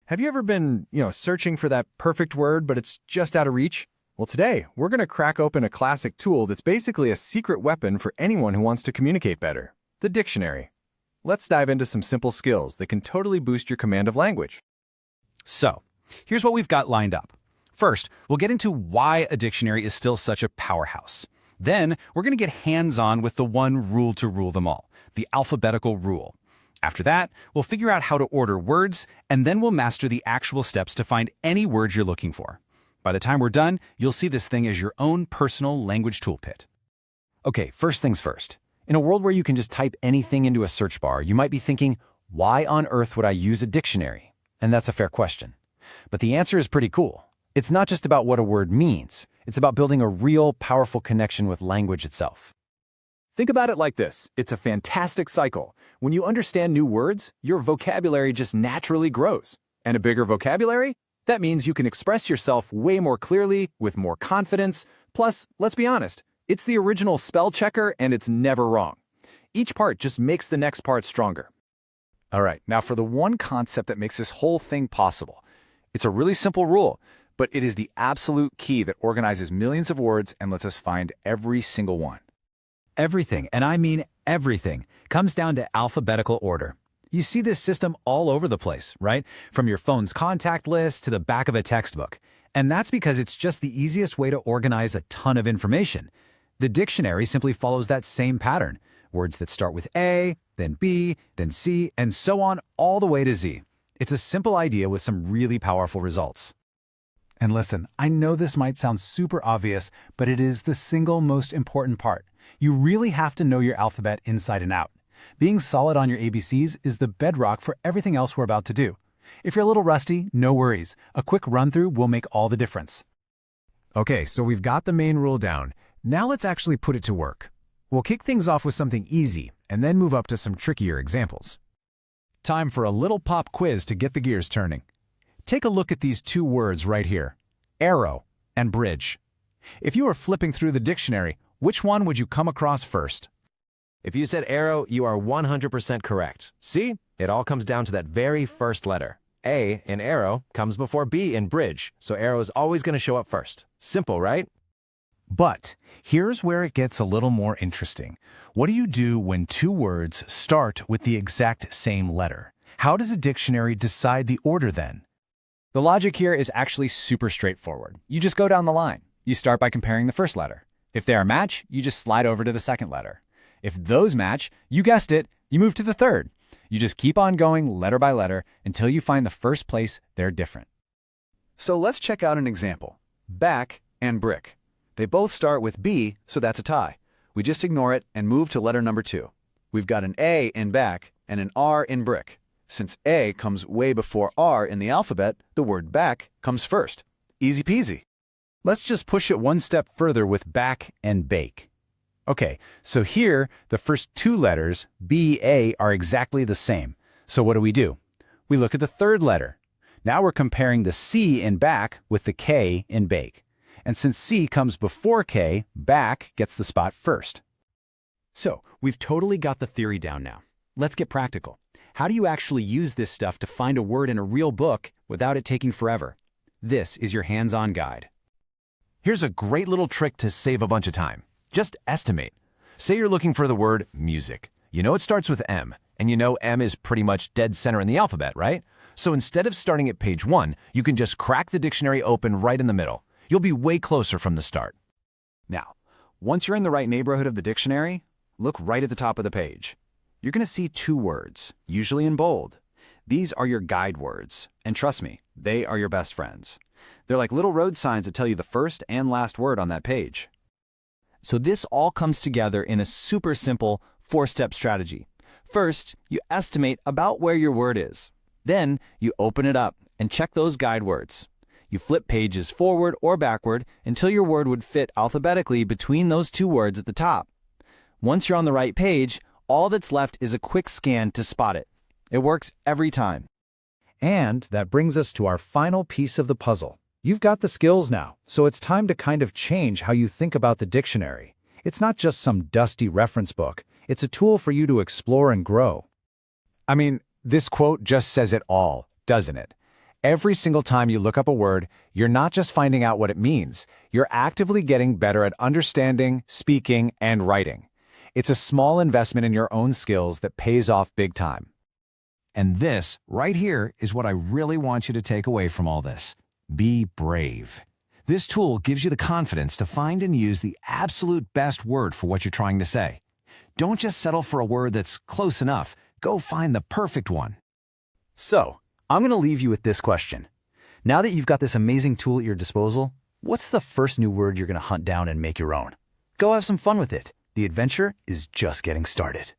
Have you ever been, searching for that perfect word, but it's just out of reach? Well, today, we're going to crack open a classic tool that's basically a secret weapon for anyone who wants to communicate better, the dictionary. Let's dive into some simple skills that can totally boost your command of language. So, here's what we've got lined up. First, we'll get into why a dictionary is still such a powerhouse. Then, we're going to get hands-on with the one rule to rule them all, the alphabetical rule. After that, we'll figure out how to order words, and then we'll master the actual steps to find any word you're looking for. By the time we're done, you'll see this thing as your own personal language toolkit. Okay, first things first. In a world where you can just type anything into a search bar, you might be thinking, why on earth would I use a dictionary? And that's a fair question. But the answer is pretty cool. It's not just about what a word means. It's about building a real, powerful connection with language itself. Think about it like this. It's a fantastic cycle. When you understand new words, your vocabulary just naturally grows. And a bigger vocabulary? That means you can express yourself way more clearly, with more confidence. Plus, let's be honest, it's the original spell checker and it's never wrong. Each part just makes the next part stronger. All right, now for the one concept that makes this whole thing possible. It's a really simple rule, but it is the absolute key that organizes millions of words and lets us find every single one. Everything, and I mean everything, comes down to alphabetical order. You see this system all over the place, right? From your phone's contact list to the back of a textbook. And that's because it's just the easiest way to organize a ton of information. The dictionary simply follows that same pattern. Words that start with A, then B, then C, and so on all the way to Z. It's a simple idea with some really powerful results. And listen, I know this might sound super obvious, but it is the single most important part. You really have to know your alphabet inside and out. Being solid on your ABCs is the bedrock for everything else we're about to do. If you're a little rusty, no worries. A quick run-through will make all the difference. Okay, so we've got the main rule down. Now let's actually put it to work. We'll kick things off with something easy, and then move up to some trickier examples. Time for a little pop quiz to get the gears turning. Take a look at these two words right here, arrow and bridge. If you were flipping through the dictionary, which one would you come across first? If you said arrow, you are 100% correct. See? It all comes down to that very first letter. A in arrow comes before B in bridge, so arrow is always going to show up first. Simple, right? But here's where it gets a little more interesting. What do you do when two words start with the exact same letter? How does a dictionary decide the order then? The logic here is actually super straightforward. You just go down the line. You start by comparing the first letter. If they are match, you just slide over to the second letter. If those match, you guessed it, you move to the third. You just keep on going letter by letter until you find the first place they're different. So let's check out an example. Back and brick. They both start with B, so that's a tie. We just ignore it and move to letter number 2. We've got an A in back and an R in brick. Since A comes way before R in the alphabet, the word back comes first. Easy peasy. Let's just push it one step further with back and bake. Okay, so here, the first two letters, B, A, are exactly the same. So what do? We look at the third letter. Now we're comparing the C in back with the K in bake. And since C comes before K, back gets the spot first. So we've totally got the theory down now. Let's get practical. How do you actually use this stuff to find a word in a real book without it taking forever? This is your hands-on guide. Here's a great little trick to save a bunch of time. Just estimate. Say you're looking for the word music. You know it starts with M, and you know M is pretty much dead center in the alphabet, right? So instead of starting at page 1, you can just crack the dictionary open right in the middle. You'll be way closer from the start. Now, once you're in the right neighborhood of the dictionary, look right at the top of the page. You're going to see two words, usually in bold. These are your guide words, and trust me, they are your best friends. They're like little road signs that tell you the first and last word on that page. So this all comes together in a super simple 4-step strategy. First, you estimate about where your word is. Then, you open it up and check those guide words. You flip pages forward or backward until your word would fit alphabetically between those two words at the top. Once you're on the right page, all that's left is a quick scan to spot it. It works every time. And that brings us to our final piece of the puzzle. You've got the skills now, so it's time to kind of change how you think about the dictionary. It's not just some dusty reference book. It's a tool for you to explore and grow. I mean, this quote just says it all, doesn't it? Every single time you look up a word, you're not just finding out what it means, you're actively getting better at understanding, speaking, and writing. It's a small investment in your own skills that pays off big time. And this, right here, is what I really want you to take away from all this. Be brave. This tool gives you the confidence to find and use the absolute best word for what you're trying to say. Don't just settle for a word that's close enough. Go find the perfect one. So, I'm going to leave you with this question. Now that you've got this amazing tool at your disposal, what's the first new word you're going to hunt down and make your own? Go have some fun with it. The adventure is just getting started.